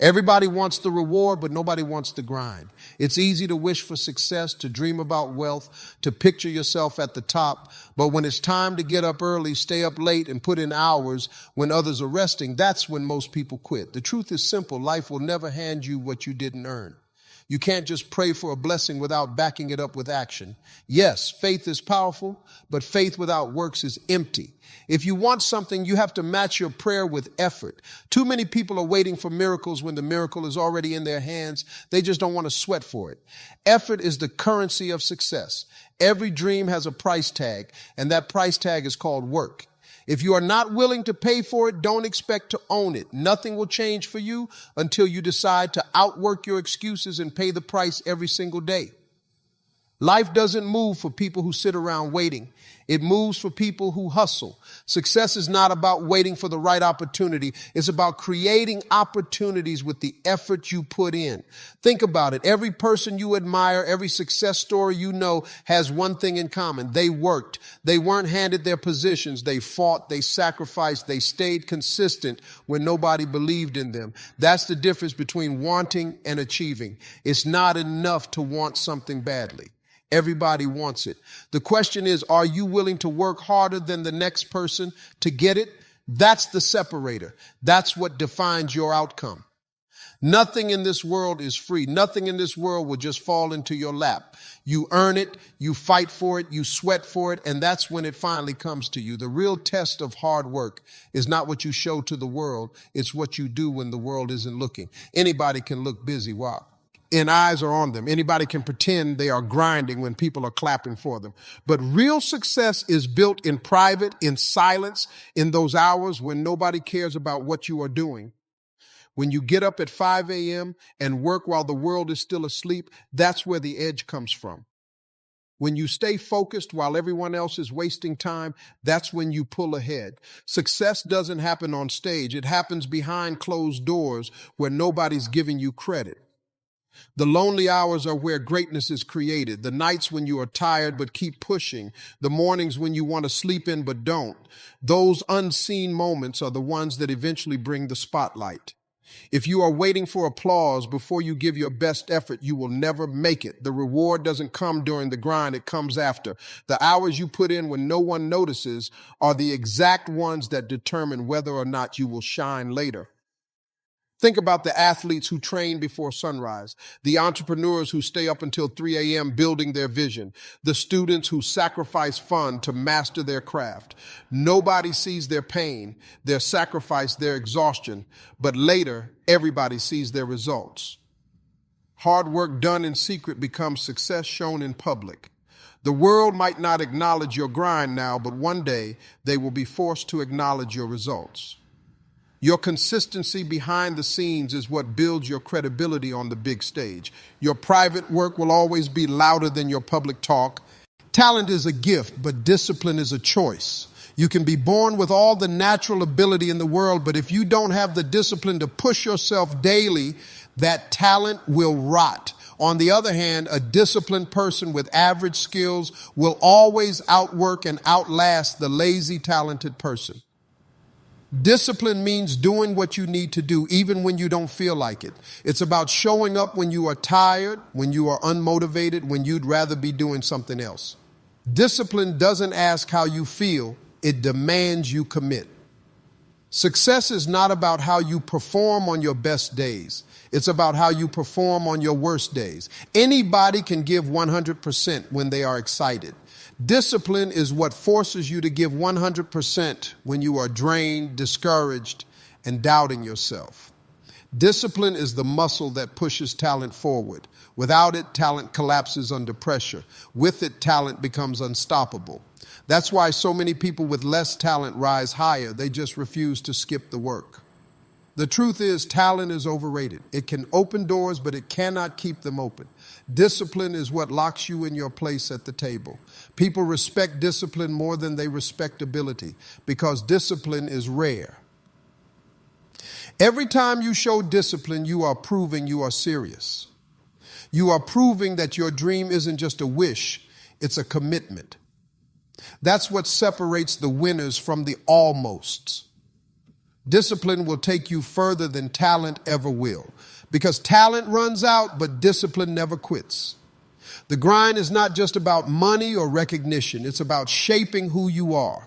Everybody wants the reward, but nobody wants the grind. It's easy to wish for success, to dream about wealth, to picture yourself at the top. But when it's time to get up early, stay up late, and put in hours when others are resting, that's when most people quit. The truth is simple. Life will never hand you what you didn't earn. You can't just pray for a blessing without backing it up with action. Yes, faith is powerful, but faith without works is empty. If you want something, you have to match your prayer with effort. Too many people are waiting for miracles when the miracle is already in their hands. They just don't want to sweat for it. Effort is the currency of success. Every dream has a price tag, and that price tag is called work. If you are not willing to pay for it, don't expect to own it. Nothing will change for you until you decide to outwork your excuses and pay the price every single day. Life doesn't move for people who sit around waiting. It moves for people who hustle. Success is not about waiting for the right opportunity. It's about creating opportunities with the effort you put in. Think about it. Every person you admire, every success story you know has one thing in common. They worked. They weren't handed their positions. They fought. They sacrificed. They stayed consistent when nobody believed in them. That's the difference between wanting and achieving. It's not enough to want something badly. Everybody wants it. The question is, are you willing to work harder than the next person to get it? That's the separator. That's what defines your outcome. Nothing in this world is free. Nothing in this world will just fall into your lap. You earn it, you fight for it, you sweat for it, and that's when it finally comes to you. The real test of hard work is not what you show to the world. It's what you do when the world isn't looking. Anybody can look busy. Wow. And eyes are on them. Anybody can pretend they are grinding when people are clapping for them. But real success is built in private, in silence, in those hours when nobody cares about what you are doing. When you get up at 5 a.m. and work while the world is still asleep, that's where the edge comes from. When you stay focused while everyone else is wasting time, that's when you pull ahead. Success doesn't happen on stage. It happens behind closed doors where nobody's giving you credit. The lonely hours are where greatness is created. The nights when you are tired but keep pushing. The mornings when you want to sleep in but don't. Those unseen moments are the ones that eventually bring the spotlight. If you are waiting for applause before you give your best effort, you will never make it. The reward doesn't come during the grind, it comes after. The hours you put in when no one notices are the exact ones that determine whether or not you will shine later. Think about the athletes who train before sunrise, the entrepreneurs who stay up until 3 a.m. building their vision, the students who sacrifice fun to master their craft. Nobody sees their pain, their sacrifice, their exhaustion, but later everybody sees their results. Hard work done in secret becomes success shown in public. The world might not acknowledge your grind now, but one day they will be forced to acknowledge your results. Your consistency behind the scenes is what builds your credibility on the big stage. Your private work will always be louder than your public talk. Talent is a gift, but discipline is a choice. You can be born with all the natural ability in the world, but if you don't have the discipline to push yourself daily, that talent will rot. On the other hand, a disciplined person with average skills will always outwork and outlast the lazy, talented person. Discipline means doing what you need to do, even when you don't feel like it. It's about showing up when you are tired, when you are unmotivated, when you'd rather be doing something else. Discipline doesn't ask how you feel, it demands you commit. Success is not about how you perform on your best days. It's about how you perform on your worst days. Anybody can give 100% when they are excited. Discipline is what forces you to give 100% when you are drained, discouraged, and doubting yourself. Discipline is the muscle that pushes talent forward. Without it, talent collapses under pressure. With it, talent becomes unstoppable. That's why so many people with less talent rise higher. They just refuse to skip the work. The truth is, talent is overrated. It can open doors, but it cannot keep them open. Discipline is what locks you in your place at the table. People respect discipline more than they respect ability because discipline is rare. Every time you show discipline, you are proving you are serious. You are proving that your dream isn't just a wish, it's a commitment. That's what separates the winners from the almosts. Discipline will take you further than talent ever will, because talent runs out, but discipline never quits. The grind is not just about money or recognition. It's about shaping who you are.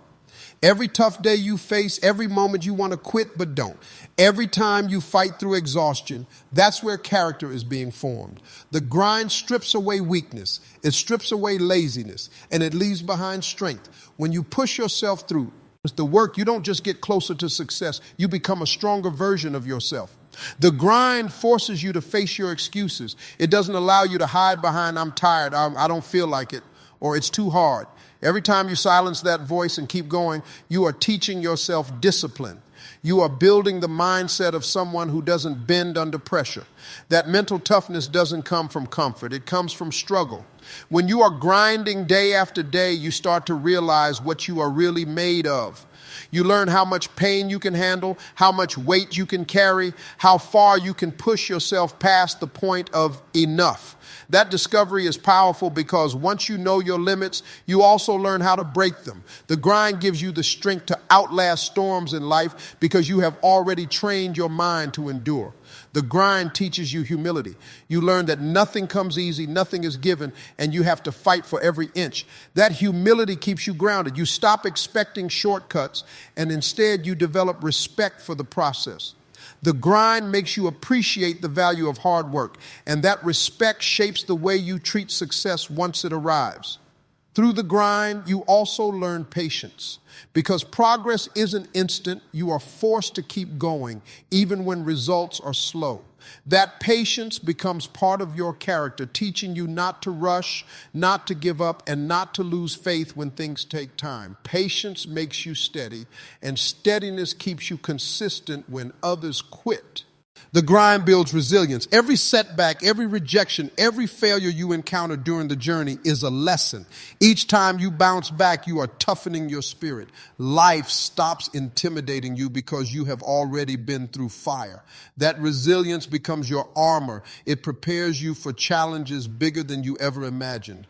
Every tough day you face, every moment you want to quit but don't, every time you fight through exhaustion, that's where character is being formed. The grind strips away weakness, it strips away laziness, and it leaves behind strength. When you push yourself through the work, you don't just get closer to success, you become a stronger version of yourself. The grind forces you to face your excuses. It doesn't allow you to hide behind, I'm tired, I don't feel like it, or it's too hard. Every time you silence that voice and keep going, you are teaching yourself discipline. You are building the mindset of someone who doesn't bend under pressure. That mental toughness doesn't come from comfort. It comes from struggle. When you are grinding day after day, you start to realize what you are really made of. You learn how much pain you can handle, how much weight you can carry, how far you can push yourself past the point of enough. That discovery is powerful because once you know your limits, you also learn how to break them. The grind gives you the strength to outlast storms in life because you have already trained your mind to endure. The grind teaches you humility. You learn that nothing comes easy, nothing is given, and you have to fight for every inch. That humility keeps you grounded. You stop expecting shortcuts, and instead you develop respect for the process. The grind makes you appreciate the value of hard work, and that respect shapes the way you treat success once it arrives. Through the grind, you also learn patience. Because progress isn't instant, you are forced to keep going, even when results are slow. That patience becomes part of your character, teaching you not to rush, not to give up, and not to lose faith when things take time. Patience makes you steady, and steadiness keeps you consistent when others quit. The grind builds resilience. Every setback, every rejection, every failure you encounter during the journey is a lesson. Each time you bounce back, you are toughening your spirit. Life stops intimidating you because you have already been through fire. That resilience becomes your armor. It prepares you for challenges bigger than you ever imagined.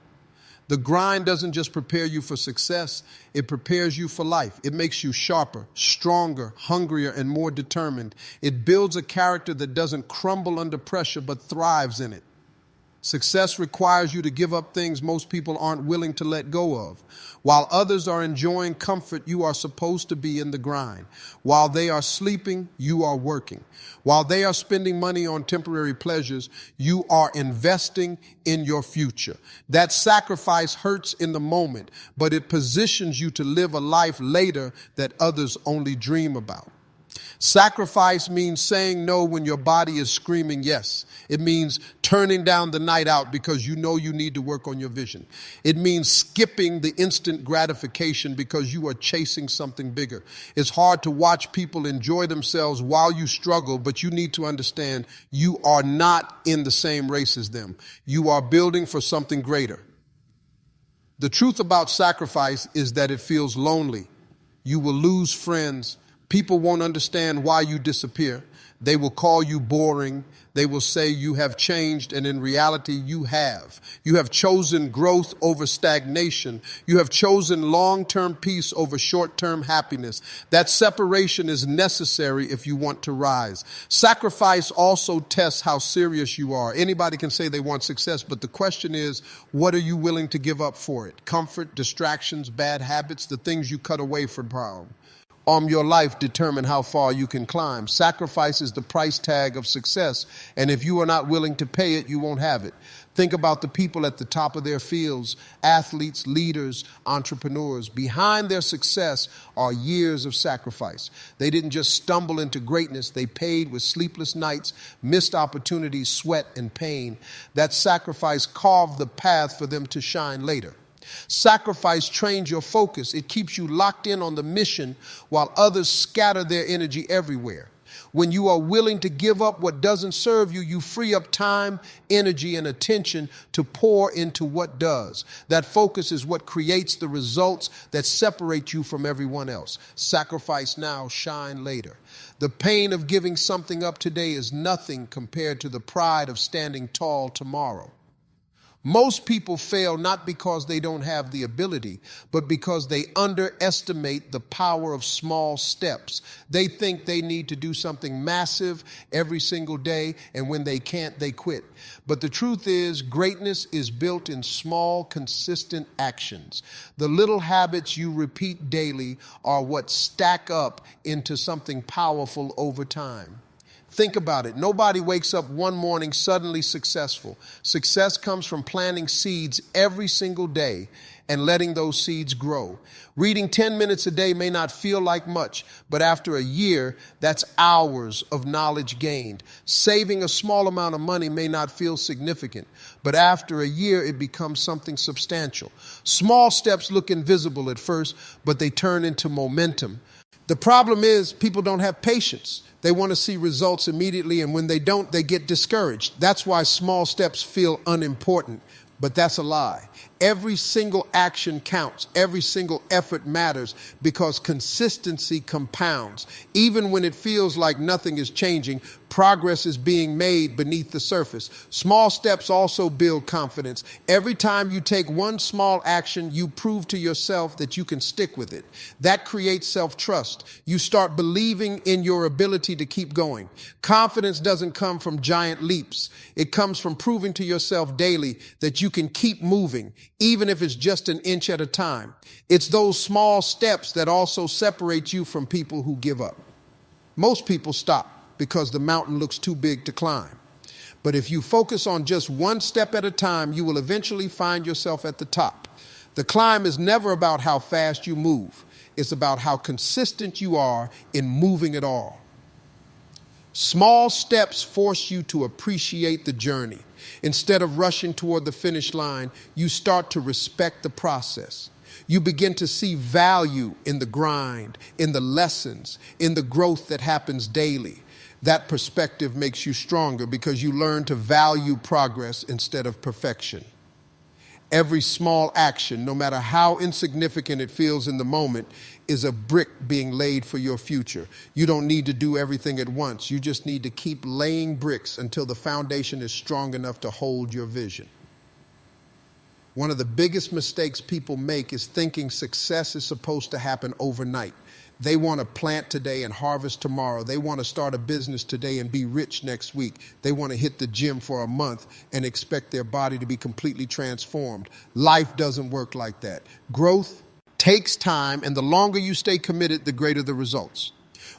The grind doesn't just prepare you for success, it prepares you for life. It makes you sharper, stronger, hungrier, and more determined. It builds a character that doesn't crumble under pressure but thrives in it. Success requires you to give up things most people aren't willing to let go of. While others are enjoying comfort, you are supposed to be in the grind. While they are sleeping, you are working. While they are spending money on temporary pleasures, you are investing in your future. That sacrifice hurts in the moment, but it positions you to live a life later that others only dream about. Sacrifice means saying no when your body is screaming yes. It means turning down the night out because you know you need to work on your vision. It means skipping the instant gratification because you are chasing something bigger. It's hard to watch people enjoy themselves while you struggle, but you need to understand you are not in the same race as them. You are building for something greater. The truth about sacrifice is that it feels lonely. You will lose friends. People won't understand why you disappear. They will call you boring. They will say you have changed, and in reality, you have. You have chosen growth over stagnation. You have chosen long-term peace over short-term happiness. That separation is necessary if you want to rise. Sacrifice also tests how serious you are. Anybody can say they want success, but the question is, what are you willing to give up for it? Comfort, distractions, bad habits, the things you cut away from power. Your life determine how far you can climb. Sacrifice is the price tag of success, and if you are not willing to pay it, you won't have it. Think about the people at the top of their fields, athletes, leaders, entrepreneurs. Behind their success are years of sacrifice. They didn't just stumble into greatness. They paid with sleepless nights, missed opportunities, sweat, and pain. That sacrifice carved the path for them to shine later. Sacrifice trains your focus. It keeps you locked in on the mission while others scatter their energy everywhere. When you are willing to give up what doesn't serve you, you free up time, energy, and attention to pour into what does. That focus is what creates the results that separate you from everyone else. Sacrifice now, shine later. The pain of giving something up today is nothing compared to the pride of standing tall tomorrow. Most people fail not because they don't have the ability, but because they underestimate the power of small steps. They think they need to do something massive every single day, and when they can't, they quit. But the truth is, greatness is built in small, consistent actions. The little habits you repeat daily are what stack up into something powerful over time. Think about it. Nobody wakes up one morning suddenly successful. Success comes from planting seeds every single day and letting those seeds grow. Reading 10 minutes a day may not feel like much, but after a year, that's hours of knowledge gained. Saving a small amount of money may not feel significant, but after a year, it becomes something substantial. Small steps look invisible at first, but they turn into momentum. The problem is people don't have patience. They want to see results immediately, and when they don't, they get discouraged. That's why small steps feel unimportant, but that's a lie. Every single action counts. Every single effort matters because consistency compounds. Even when it feels like nothing is changing, progress is being made beneath the surface. Small steps also build confidence. Every time you take one small action, you prove to yourself that you can stick with it. That creates self-trust. You start believing in your ability to keep going. Confidence doesn't come from giant leaps. It comes from proving to yourself daily that you can keep moving, even if it's just an inch at a time. It's those small steps that also separate you from people who give up. Most people stop because the mountain looks too big to climb. But if you focus on just one step at a time, you will eventually find yourself at the top. The climb is never about how fast you move. It's about how consistent you are in moving at all. Small steps force you to appreciate the journey. Instead of rushing toward the finish line, you start to respect the process. You begin to see value in the grind, in the lessons, in the growth that happens daily. That perspective makes you stronger because you learn to value progress instead of perfection. Every small action, no matter how insignificant it feels in the moment, is a brick being laid for your future. You don't need to do everything at once. You just need to keep laying bricks until the foundation is strong enough to hold your vision. One of the biggest mistakes people make is thinking success is supposed to happen overnight. They want to plant today and harvest tomorrow. They want to start a business today and be rich next week. They want to hit the gym for a month and expect their body to be completely transformed. Life doesn't work like that. Growth takes time, and the longer you stay committed, the greater the results.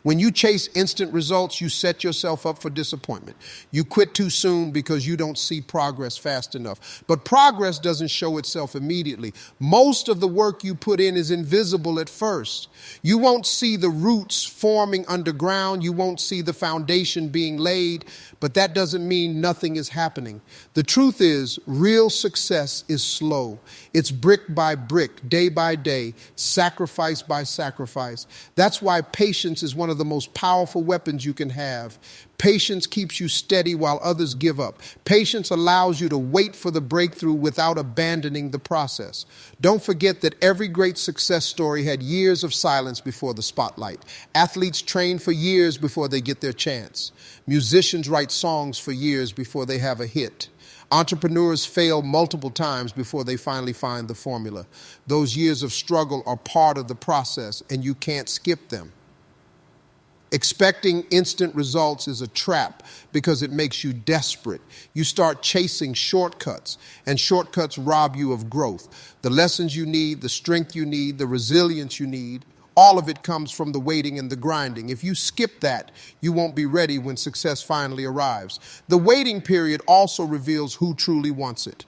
When you chase instant results, you set yourself up for disappointment. You quit too soon because you don't see progress fast enough. But progress doesn't show itself immediately. Most of the work you put in is invisible at first. You won't see the roots forming underground. You won't see the foundation being laid, but that doesn't mean nothing is happening. The truth is, real success is slow. It's brick by brick, day by day, sacrifice by sacrifice. That's why patience is one of the most powerful weapons you can have. Patience keeps you steady while others give up. Patience allows you to wait for the breakthrough without abandoning the process. Don't forget that every great success story had years of silence before the spotlight. Athletes train for years before they get their chance. Musicians write songs for years before they have a hit. Entrepreneurs fail multiple times before they finally find the formula. Those years of struggle are part of the process, and you can't skip them. Expecting instant results is a trap because it makes you desperate. You start chasing shortcuts, and shortcuts rob you of growth. The lessons you need, the strength you need, the resilience you need, all of it comes from the waiting and the grinding. If you skip that, you won't be ready when success finally arrives. The waiting period also reveals who truly wants it.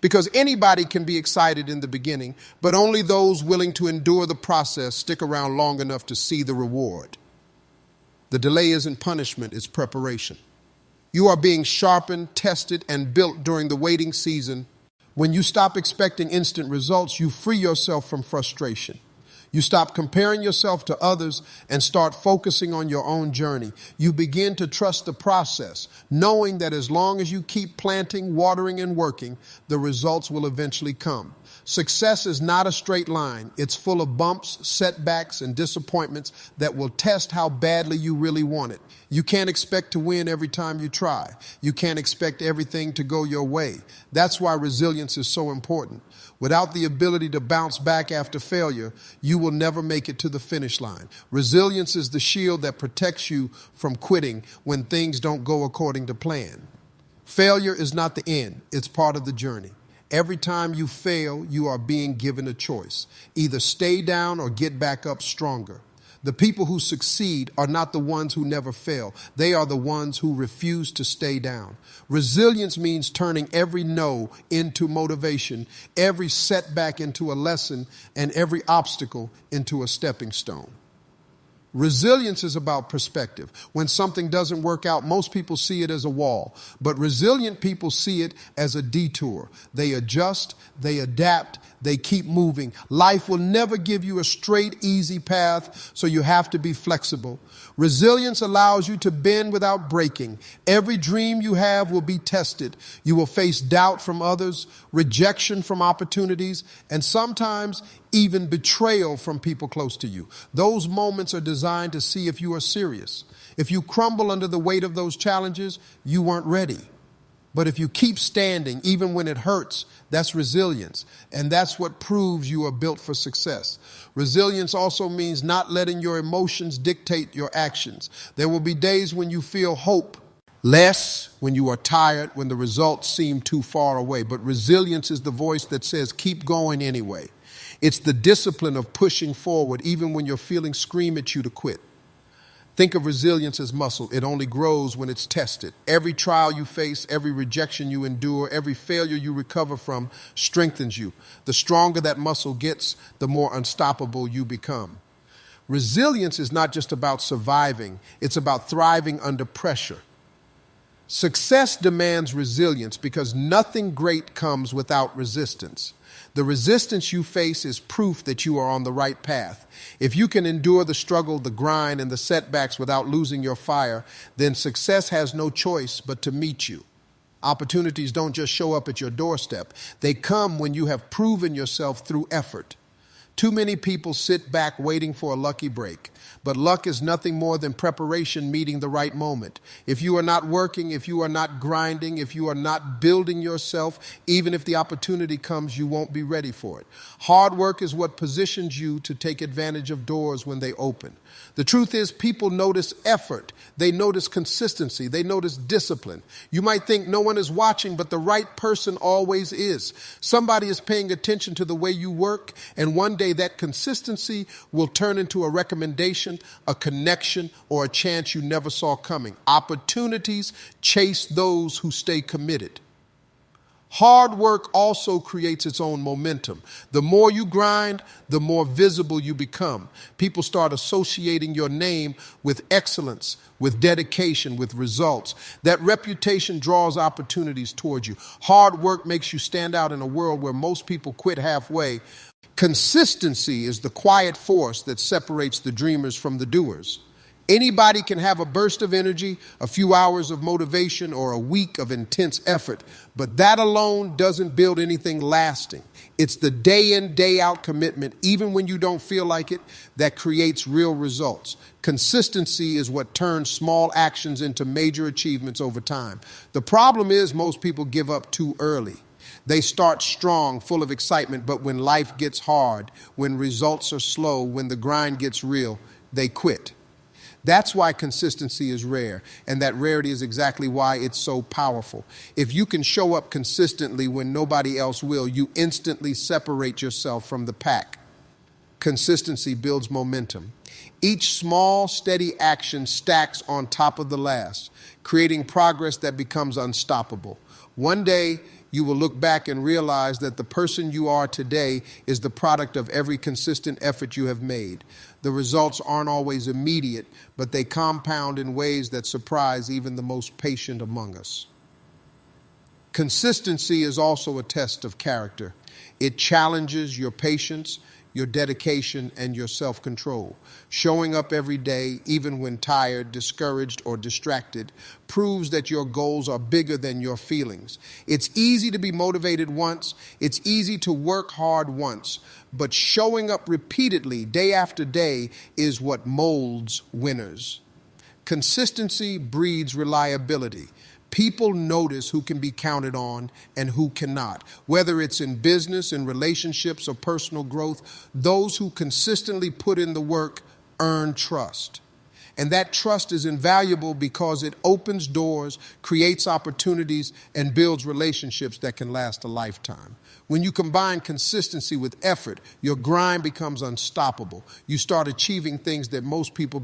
Because anybody can be excited in the beginning, but only those willing to endure the process stick around long enough to see the reward. The delay isn't punishment, it's preparation. You are being sharpened, tested, and built during the waiting season. When you stop expecting instant results, you free yourself from frustration. You stop comparing yourself to others and start focusing on your own journey. You begin to trust the process, knowing that as long as you keep planting, watering, and working, the results will eventually come. Success is not a straight line. It's full of bumps, setbacks, and disappointments that will test how badly you really want it. You can't expect to win every time you try. You can't expect everything to go your way. That's why resilience is so important. Without the ability to bounce back after failure, you will never make it to the finish line. Resilience is the shield that protects you from quitting when things don't go according to plan. Failure is not the end. It's part of the journey. Every time you fail, you are being given a choice. Either stay down or get back up stronger. The people who succeed are not the ones who never fail. They are the ones who refuse to stay down. Resilience means turning every no into motivation, every setback into a lesson, and every obstacle into a stepping stone. Resilience is about perspective. When something doesn't work out, most people see it as a wall, but resilient people see it as a detour. They adjust, they adapt, they keep moving. Life will never give you a straight, easy path, so you have to be flexible. Resilience allows you to bend without breaking. Every dream you have will be tested. You will face doubt from others, rejection from opportunities, and sometimes even betrayal from people close to you. Those moments are designed to see if you are serious. If you crumble under the weight of those challenges, you weren't ready. But if you keep standing, even when it hurts, that's resilience. And that's what proves you are built for success. Resilience also means not letting your emotions dictate your actions. There will be days when you feel hope less, when you are tired, when the results seem too far away. But resilience is the voice that says, keep going anyway. It's the discipline of pushing forward, even when your feelings scream at you to quit. Think of resilience as muscle. It only grows when it's tested. Every trial you face, every rejection you endure, every failure you recover from strengthens you. The stronger that muscle gets, the more unstoppable you become. Resilience is not just about surviving. It's about thriving under pressure. Success demands resilience because nothing great comes without resistance. The resistance you face is proof that you are on the right path. If you can endure the struggle, the grind, and the setbacks without losing your fire, then success has no choice but to meet you. Opportunities don't just show up at your doorstep. They come when you have proven yourself through effort. Too many people sit back waiting for a lucky break. But luck is nothing more than preparation meeting the right moment. If you are not working, if you are not grinding, if you are not building yourself, even if the opportunity comes, you won't be ready for it. Hard work is what positions you to take advantage of doors when they open. The truth is, people notice effort. They notice consistency. They notice discipline. You might think no one is watching, but the right person always is. Somebody is paying attention to the way you work, and one day that consistency will turn into a recommendation, a connection, or a chance you never saw coming. Opportunities chase those who stay committed. Hard work also creates its own momentum. The more you grind, the more visible you become. People start associating your name with excellence, with dedication, with results. That reputation draws opportunities towards you. Hard work makes you stand out in a world where most people quit halfway. Consistency is the quiet force that separates the dreamers from the doers. Anybody can have a burst of energy, a few hours of motivation, or a week of intense effort, but that alone doesn't build anything lasting. It's the day in, day out commitment, even when you don't feel like it, that creates real results. Consistency is what turns small actions into major achievements over time. The problem is most people give up too early. They start strong, full of excitement, but when life gets hard, when results are slow, when the grind gets real, they quit. That's why consistency is rare, and that rarity is exactly why it's so powerful. If you can show up consistently when nobody else will, you instantly separate yourself from the pack. Consistency builds momentum. Each small, steady action stacks on top of the last, creating progress that becomes unstoppable. One day, you will look back and realize that the person you are today is the product of every consistent effort you have made. The results aren't always immediate, but they compound in ways that surprise even the most patient among us. Consistency is also a test of character. It challenges your patience, your dedication, and your self-control. Showing up every day, even when tired, discouraged, or distracted, proves that your goals are bigger than your feelings. It's easy to be motivated once. It's easy to work hard once. But showing up repeatedly, day after day, is what molds winners. Consistency breeds reliability. People notice who can be counted on and who cannot. Whether it's in business, in relationships, or personal growth, those who consistently put in the work earn trust. And that trust is invaluable because it opens doors, creates opportunities, and builds relationships that can last a lifetime. When you combine consistency with effort, your grind becomes unstoppable. You start achieving things that most people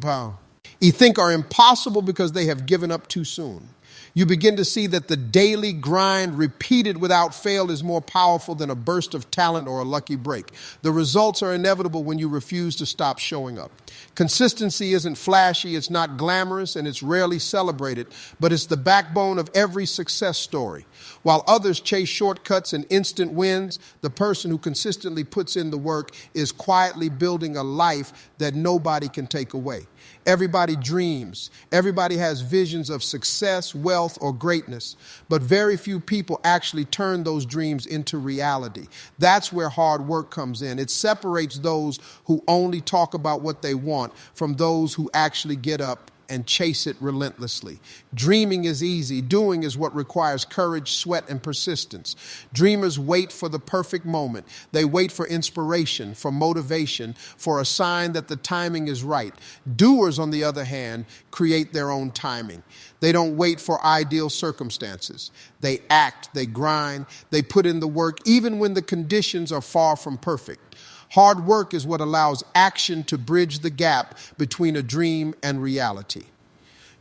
think are impossible because they have given up too soon. You begin to see that the daily grind repeated without fail is more powerful than a burst of talent or a lucky break. The results are inevitable when you refuse to stop showing up. Consistency isn't flashy, it's not glamorous, and it's rarely celebrated, but it's the backbone of every success story. While others chase shortcuts and instant wins, the person who consistently puts in the work is quietly building a life that nobody can take away. Everybody dreams. Everybody has visions of success, wealth, or greatness, but very few people actually turn those dreams into reality. That's where hard work comes in. It separates those who only talk about what they want from those who actually get up and chase it relentlessly. Dreaming is easy. Doing is what requires courage, sweat, and persistence. Dreamers wait for the perfect moment. They wait for inspiration, for motivation, for a sign that the timing is right. Doers, on the other hand, create their own timing. They don't wait for ideal circumstances. They act, they grind, they put in the work, even when the conditions are far from perfect. Hard work is what allows action to bridge the gap between a dream and reality.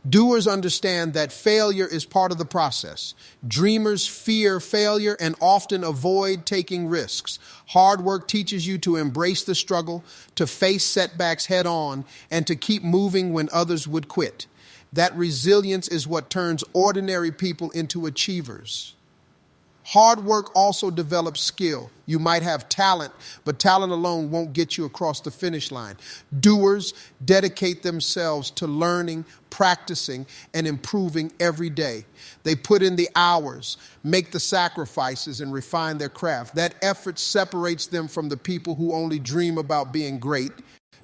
Doers understand that failure is part of the process. Dreamers fear failure and often avoid taking risks. Hard work teaches you to embrace the struggle, to face setbacks head on, and to keep moving when others would quit. That resilience is what turns ordinary people into achievers. Hard work also develops skill. You might have talent, but talent alone won't get you across the finish line. Doers dedicate themselves to learning, practicing, and improving every day. They put in the hours, make the sacrifices, and refine their craft. That effort separates them from the people who only dream about being great.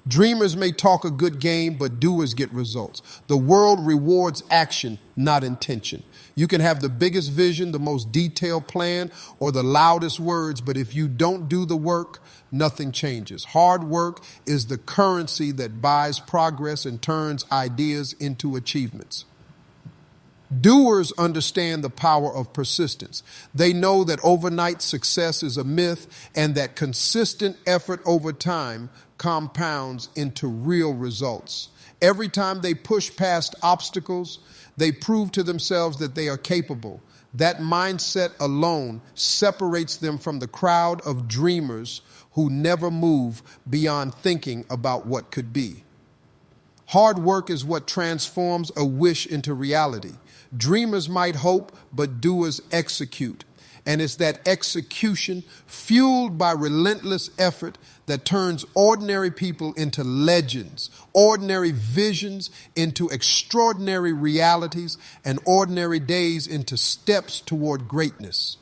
Dreamers may talk a good game, but doers get results. The world rewards action, not intention. You can have the biggest vision, the most detailed plan, or the loudest words, but if you don't do the work, nothing changes. Hard work is the currency that buys progress and turns ideas into achievements. Doers understand the power of persistence. They know that overnight success is a myth and that consistent effort over time compounds into real results. Every time they push past obstacles, they prove to themselves that they are capable. That mindset alone separates them from the crowd of dreamers who never move beyond thinking about what could be. Hard work is what transforms a wish into reality. Dreamers might hope, but doers execute. And it's that execution, fueled by relentless effort, that turns ordinary people into legends, ordinary visions into extraordinary realities, and ordinary days into steps toward greatness.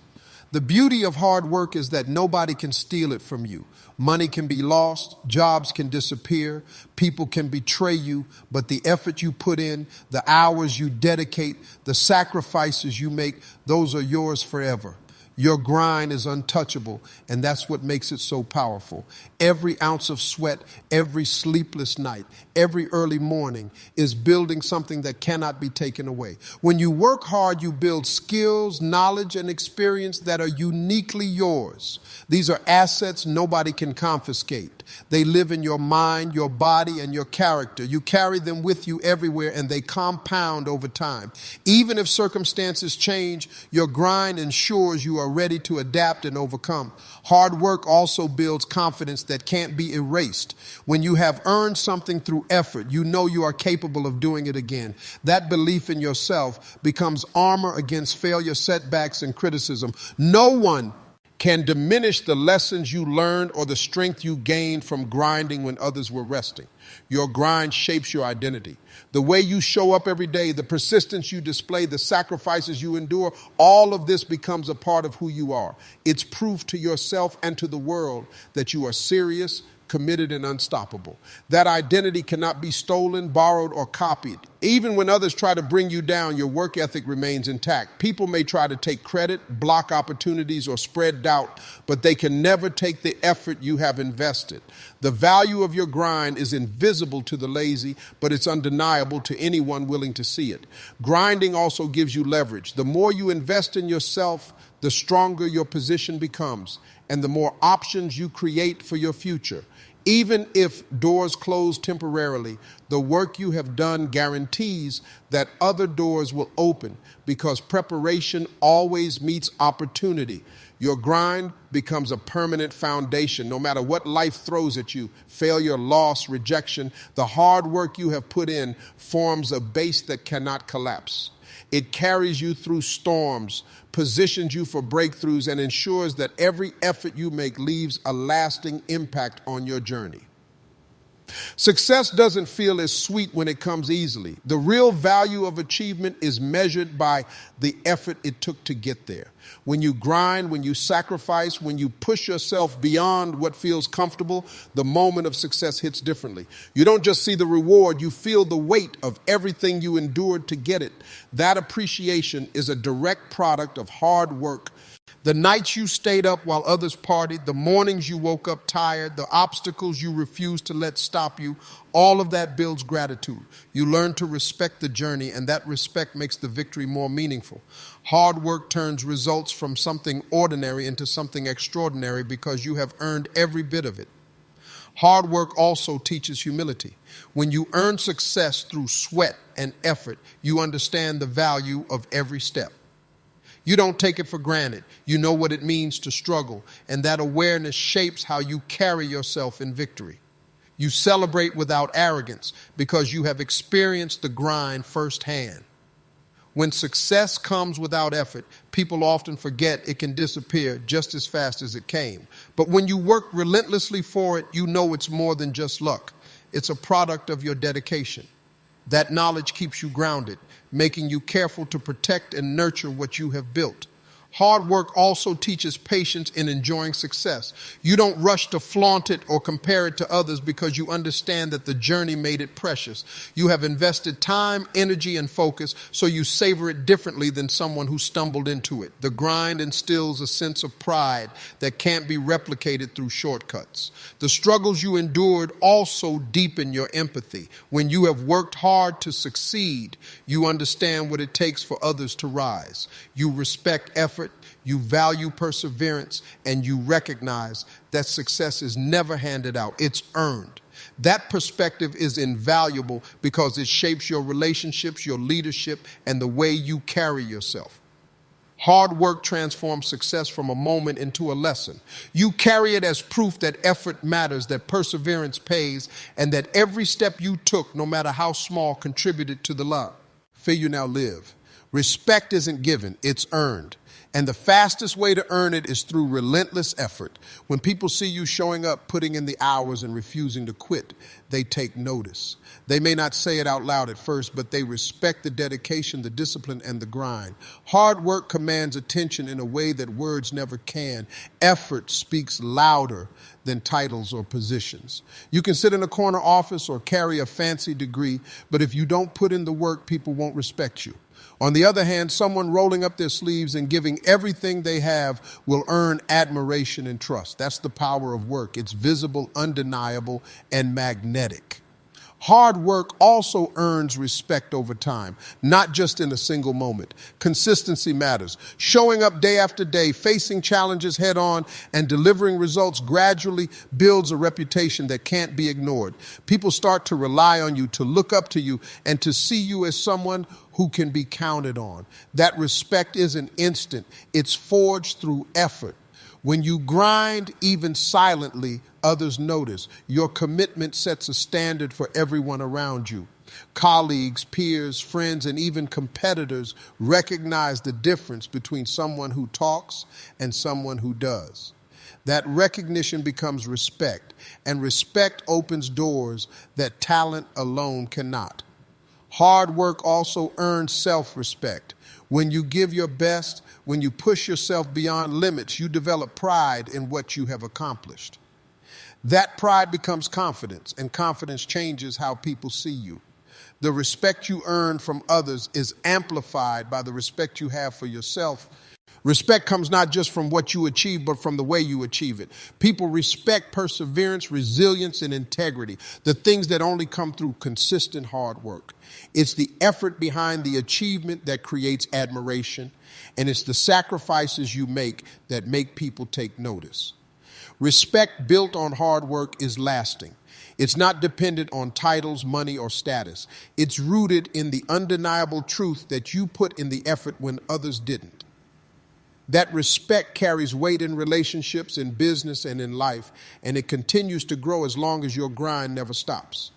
The beauty of hard work is that nobody can steal it from you. Money can be lost, jobs can disappear, people can betray you, but the effort you put in, the hours you dedicate, the sacrifices you make, those are yours forever. Your grind is untouchable, and that's what makes it so powerful. Every ounce of sweat, every sleepless night, every early morning is building something that cannot be taken away. When you work hard, you build skills, knowledge, and experience that are uniquely yours. These are assets nobody can confiscate. They live in your mind, your body, and your character. You carry them with you everywhere, and they compound over time. Even if circumstances change, your grind ensures you are ready to adapt and overcome. Hard work also builds confidence that can't be erased. When you have earned something through effort, you know you are capable of doing it again. That belief in yourself becomes armor against failure, setbacks, and criticism. No one can diminish the lessons you learned or the strength you gained from grinding when others were resting. Your grind shapes your identity. The way you show up every day, the persistence you display, the sacrifices you endure, all of this becomes a part of who you are. It's proof to yourself and to the world that you are serious, committed, and unstoppable. That identity cannot be stolen, borrowed, or copied. Even when others try to bring you down, your work ethic remains intact. People may try to take credit, block opportunities, or spread doubt, but they can never take the effort you have invested. The value of your grind is invisible to the lazy, but it's undeniable to anyone willing to see it. Grinding also gives you leverage. The more you invest in yourself, the stronger your position becomes, and the more options you create for your future. Even if doors close temporarily, the work you have done guarantees that other doors will open, because preparation always meets opportunity. Your grind becomes a permanent foundation. No matter what life throws at you, failure, loss, rejection, the hard work you have put in forms a base that cannot collapse. It carries you through storms, positions you for breakthroughs, and ensures that every effort you make leaves a lasting impact on your journey. Success doesn't feel as sweet when it comes easily. The real value of achievement is measured by the effort it took to get there. When you grind, when you sacrifice, when you push yourself beyond what feels comfortable, the moment of success hits differently. You don't just see the reward, you feel the weight of everything you endured to get it. That appreciation is a direct product of hard work. The nights you stayed up while others partied, the mornings you woke up tired, the obstacles you refused to let stop you, all of that builds gratitude. You learn to respect the journey, and that respect makes the victory more meaningful. Hard work turns results from something ordinary into something extraordinary because you have earned every bit of it. Hard work also teaches humility. When you earn success through sweat and effort, you understand the value of every step. You don't take it for granted. You know what it means to struggle, and that awareness shapes how you carry yourself in victory. You celebrate without arrogance because you have experienced the grind firsthand. When success comes without effort, people often forget it can disappear just as fast as it came. But when you work relentlessly for it, you know it's more than just luck. It's a product of your dedication. That knowledge keeps you grounded, making you careful to protect and nurture what you have built. Hard work also teaches patience in enjoying success. You don't rush to flaunt it or compare it to others because you understand that the journey made it precious. You have invested time, energy, and focus, so you savor it differently than someone who stumbled into it. The grind instills a sense of pride that can't be replicated through shortcuts. The struggles you endured also deepen your empathy. When you have worked hard to succeed, you understand what it takes for others to rise. You respect effort, you value perseverance, and you recognize that success is never handed out, it's earned. That perspective is invaluable because it shapes your relationships, your leadership, and the way you carry yourself. Hard work transforms success from a moment into a lesson. You carry it as proof that effort matters, that perseverance pays, and that every step you took, no matter how small, contributed to the life you now live. Respect isn't given, it's earned. And the fastest way to earn it is through relentless effort. When people see you showing up, putting in the hours, and refusing to quit, they take notice. They may not say it out loud at first, but they respect the dedication, the discipline, and the grind. Hard work commands attention in a way that words never can. Effort speaks louder than titles or positions. You can sit in a corner office or carry a fancy degree, but if you don't put in the work, people won't respect you. On the other hand, someone rolling up their sleeves and giving everything they have will earn admiration and trust. That's the power of work. It's visible, undeniable, and magnetic. Hard work also earns respect over time, not just in a single moment. Consistency matters. Showing up day after day, facing challenges head on, and delivering results gradually builds a reputation that can't be ignored. People start to rely on you, to look up to you, and to see you as someone who can be counted on. That respect isn't instant. It's forged through effort. When you grind, even silently, others notice. Your commitment sets a standard for everyone around you. Colleagues, peers, friends, and even competitors recognize the difference between someone who talks and someone who does. That recognition becomes respect, and respect opens doors that talent alone cannot. Hard work also earns self-respect. When you give your best, when you push yourself beyond limits, you develop pride in what you have accomplished. That pride becomes confidence, and confidence changes how people see you. The respect you earn from others is amplified by the respect you have for yourself. Respect comes not just from what you achieve, but from the way you achieve it. People respect perseverance, resilience, and integrity, the things that only come through consistent hard work. It's the effort behind the achievement that creates admiration, and it's the sacrifices you make that make people take notice. Respect built on hard work is lasting. It's not dependent on titles, money, or status. It's rooted in the undeniable truth that you put in the effort when others didn't. That respect carries weight in relationships, in business, and in life, and it continues to grow as long as your grind never stops.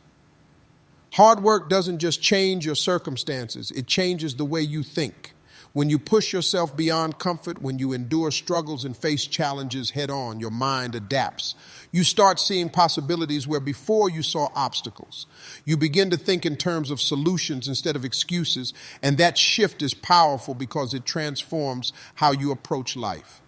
Hard work doesn't just change your circumstances, it changes the way you think. When you push yourself beyond comfort, when you endure struggles and face challenges head on, your mind adapts. You start seeing possibilities where before you saw obstacles. You begin to think in terms of solutions instead of excuses, and that shift is powerful because it transforms how you approach life.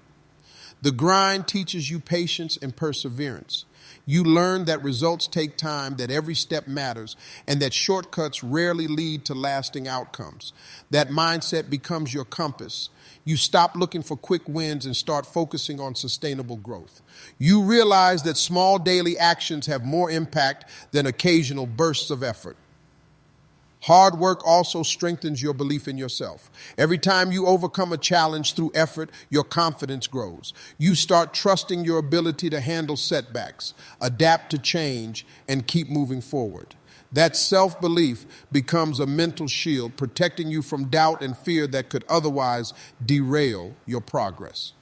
The grind teaches you patience and perseverance. You learn that results take time, that every step matters, and that shortcuts rarely lead to lasting outcomes. That mindset becomes your compass. You stop looking for quick wins and start focusing on sustainable growth. You realize that small daily actions have more impact than occasional bursts of effort. Hard work also strengthens your belief in yourself. Every time you overcome a challenge through effort, your confidence grows. You start trusting your ability to handle setbacks, adapt to change, and keep moving forward. That self-belief becomes a mental shield, protecting you from doubt and fear that could otherwise derail your progress.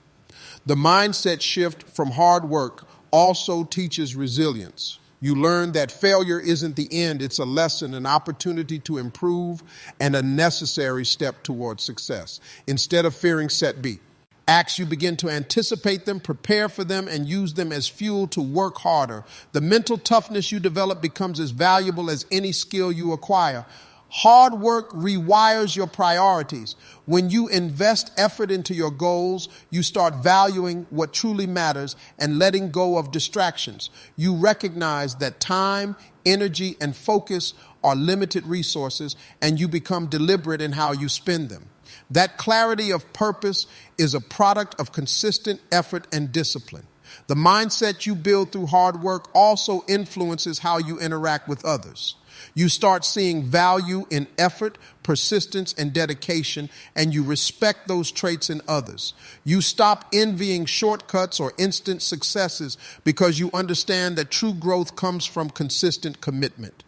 The mindset shift from hard work also teaches resilience. You learn that failure isn't the end, it's a lesson, an opportunity to improve, and a necessary step towards success. Instead of fearing setbacks, you begin to anticipate them, prepare for them, and use them as fuel to work harder. The mental toughness you develop becomes as valuable as any skill you acquire. Hard work rewires your priorities. When you invest effort into your goals, you start valuing what truly matters and letting go of distractions. You recognize that time, energy, and focus are limited resources, and you become deliberate in how you spend them. That clarity of purpose is a product of consistent effort and discipline. The mindset you build through hard work also influences how you interact with others. You start seeing value in effort, persistence, and dedication, and you respect those traits in others. You stop envying shortcuts or instant successes because you understand that true growth comes from consistent commitment.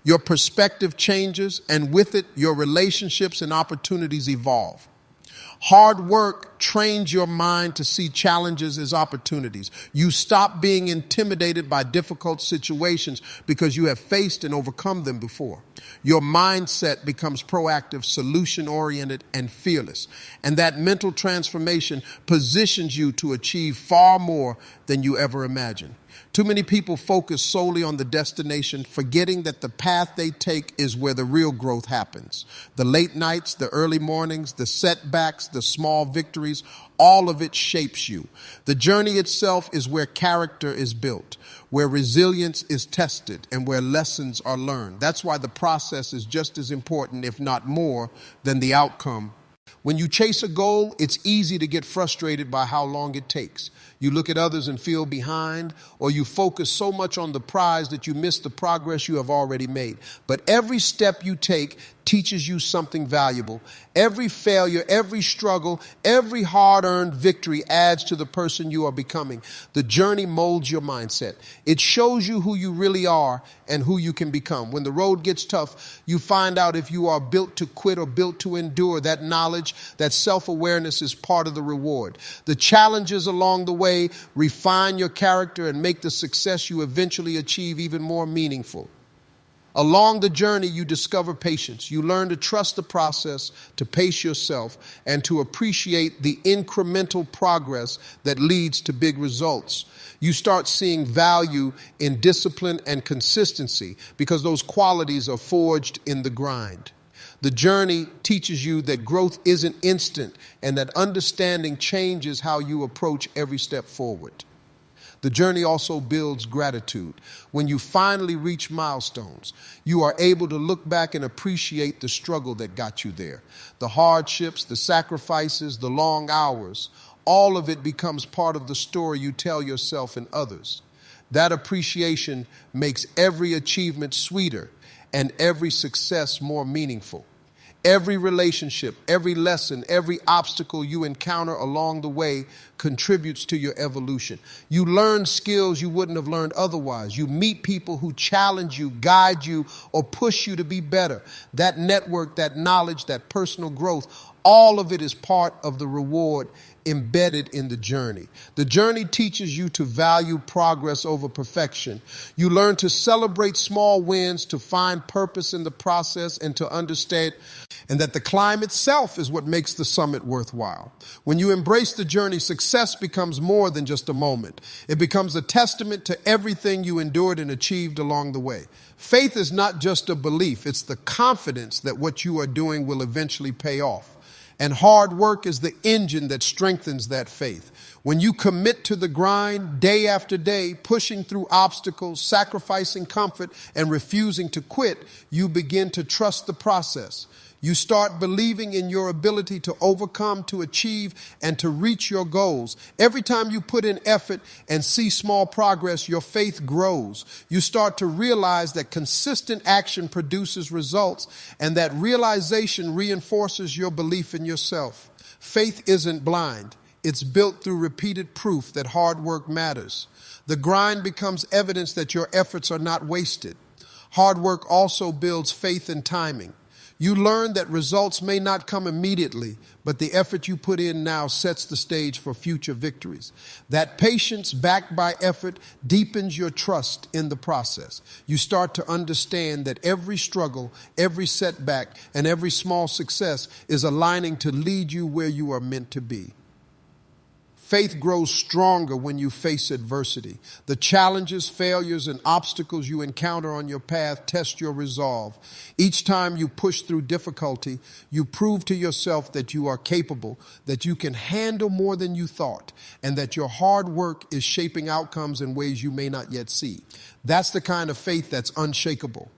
Your perspective changes, and with it, your relationships and opportunities evolve. Hard work trains your mind to see challenges as opportunities. You stop being intimidated by difficult situations because you have faced and overcome them before. Your mindset becomes proactive, solution-oriented, and fearless. And that mental transformation positions you to achieve far more than you ever imagined. Too many people focus solely on the destination, forgetting that the path they take is where the real growth happens. The late nights, the early mornings, the setbacks, the small victories, all of it shapes you. The journey itself is where character is built, where resilience is tested, and where lessons are learned. That's why the process is just as important, if not more, than the outcome. When you chase a goal, it's easy to get frustrated by how long it takes. You look at others and feel behind, or you focus so much on the prize that you miss the progress you have already made. But every step you take teaches you something valuable. Every failure, every struggle, every hard-earned victory adds to the person you are becoming. The journey molds your mindset. It shows you who you really are and who you can become. When the road gets tough, you find out if you are built to quit or built to endure. That knowledge, that self-awareness is part of the reward. The challenges along the way refine your character and make the success you eventually achieve even more meaningful. Along the journey, you discover patience. You learn to trust the process, to pace yourself, and to appreciate the incremental progress that leads to big results. You start seeing value in discipline and consistency because those qualities are forged in the grind. The journey teaches you that growth isn't instant and that understanding changes how you approach every step forward. The journey also builds gratitude. When you finally reach milestones, you are able to look back and appreciate the struggle that got you there. The hardships, the sacrifices, the long hours, all of it becomes part of the story you tell yourself and others. That appreciation makes every achievement sweeter and every success more meaningful. Every relationship, every lesson, every obstacle you encounter along the way contributes to your evolution. You learn skills you wouldn't have learned otherwise. You meet people who challenge you, guide you, or push you to be better. That network, that knowledge, that personal growth, all of it is part of the reward embedded in the journey. The journey teaches you to value progress over perfection. You learn to celebrate small wins, to find purpose in the process, and to understand and that the climb itself is what makes the summit worthwhile. When you embrace the journey, success becomes more than just a moment. It becomes a testament to everything you endured and achieved along the way. Faith is not just a belief, it's the confidence that what you are doing will eventually pay off. And hard work is the engine that strengthens that faith. When you commit to the grind day after day, pushing through obstacles, sacrificing comfort, and refusing to quit, you begin to trust the process. You start believing in your ability to overcome, to achieve, and to reach your goals. Every time you put in effort and see small progress, your faith grows. You start to realize that consistent action produces results, and that realization reinforces your belief in yourself. Faith isn't blind. It's built through repeated proof that hard work matters. The grind becomes evidence that your efforts are not wasted. Hard work also builds faith in timing. You learn that results may not come immediately, but the effort you put in now sets the stage for future victories. That patience backed by effort deepens your trust in the process. You start to understand that every struggle, every setback, and every small success is aligning to lead you where you are meant to be. Faith grows stronger when you face adversity. The challenges, failures, and obstacles you encounter on your path test your resolve. Each time you push through difficulty, you prove to yourself that you are capable, that you can handle more than you thought, and that your hard work is shaping outcomes in ways you may not yet see. That's the kind of faith that's unshakable.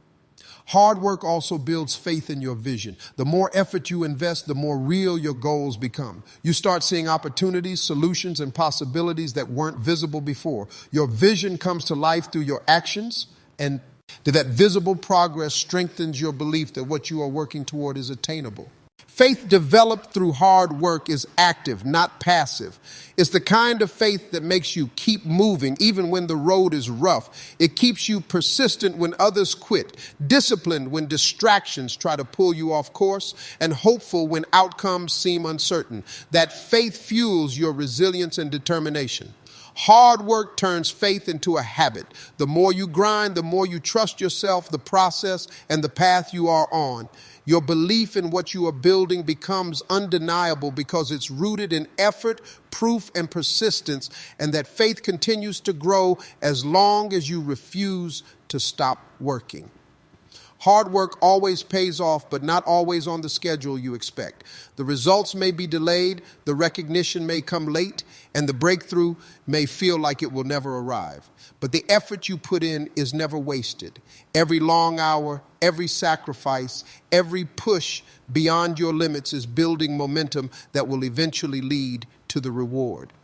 Hard work also builds faith in your vision. The more effort you invest, the more real your goals become. You start seeing opportunities, solutions, and possibilities that weren't visible before. Your vision comes to life through your actions, and that visible progress strengthens your belief that what you are working toward is attainable. Faith developed through hard work is active, not passive. It's the kind of faith that makes you keep moving even when the road is rough. It keeps you persistent when others quit, disciplined when distractions try to pull you off course, and hopeful when outcomes seem uncertain. That faith fuels your resilience and determination. Hard work turns faith into a habit. The more you grind, the more you trust yourself, the process, and the path you are on. Your belief in what you are building becomes undeniable because it's rooted in effort, proof, and persistence, and that faith continues to grow as long as you refuse to stop working. Hard work always pays off, but not always on the schedule you expect. The results may be delayed, the recognition may come late, and the breakthrough may feel like it will never arrive. But the effort you put in is never wasted. Every long hour, every sacrifice, every push beyond your limits is building momentum that will eventually lead to the reward.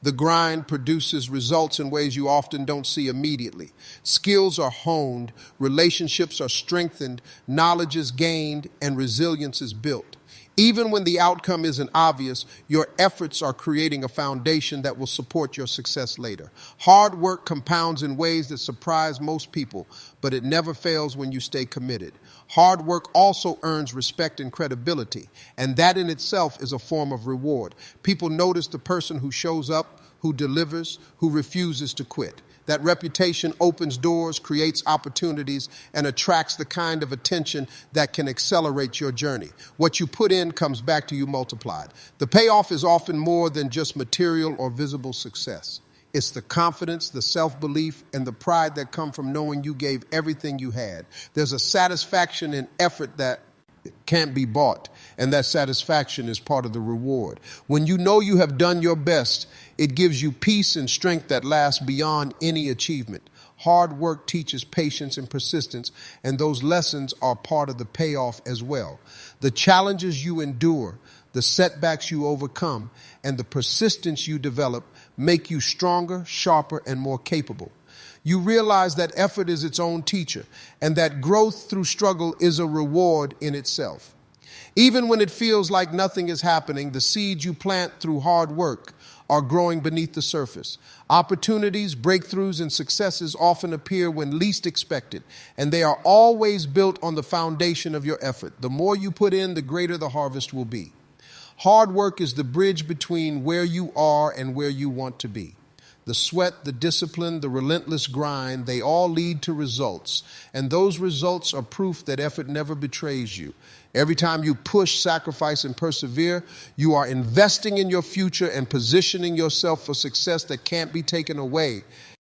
The grind produces results in ways you often don't see immediately. Skills are honed, relationships are strengthened, knowledge is gained, and resilience is built. Even when the outcome isn't obvious, your efforts are creating a foundation that will support your success later. Hard work compounds in ways that surprise most people, but it never fails when you stay committed. Hard work also earns respect and credibility, and that in itself is a form of reward. People notice the person who shows up, who delivers, who refuses to quit. That reputation opens doors, creates opportunities, and attracts the kind of attention that can accelerate your journey. What you put in comes back to you multiplied. The payoff is often more than just material or visible success. It's the confidence, the self-belief, and the pride that come from knowing you gave everything you had. There's a satisfaction in effort that can't be bought, and that satisfaction is part of the reward. When you know you have done your best, it gives you peace and strength that lasts beyond any achievement. Hard work teaches patience and persistence, and those lessons are part of the payoff as well. The challenges you endure, the setbacks you overcome, and the persistence you develop make you stronger, sharper, and more capable. You realize that effort is its own teacher, and that growth through struggle is a reward in itself. Even when it feels like nothing is happening, the seeds you plant through hard work are growing beneath the surface. Opportunities, breakthroughs, and successes often appear when least expected, and they are always built on the foundation of your effort. The more you put in, the greater the harvest will be. Hard work is the bridge between where you are and where you want to be. The sweat, the discipline, the relentless grind, they all lead to results. And those results are proof that effort never betrays you. Every time you push, sacrifice, and persevere, you are investing in your future and positioning yourself for success that can't be taken away.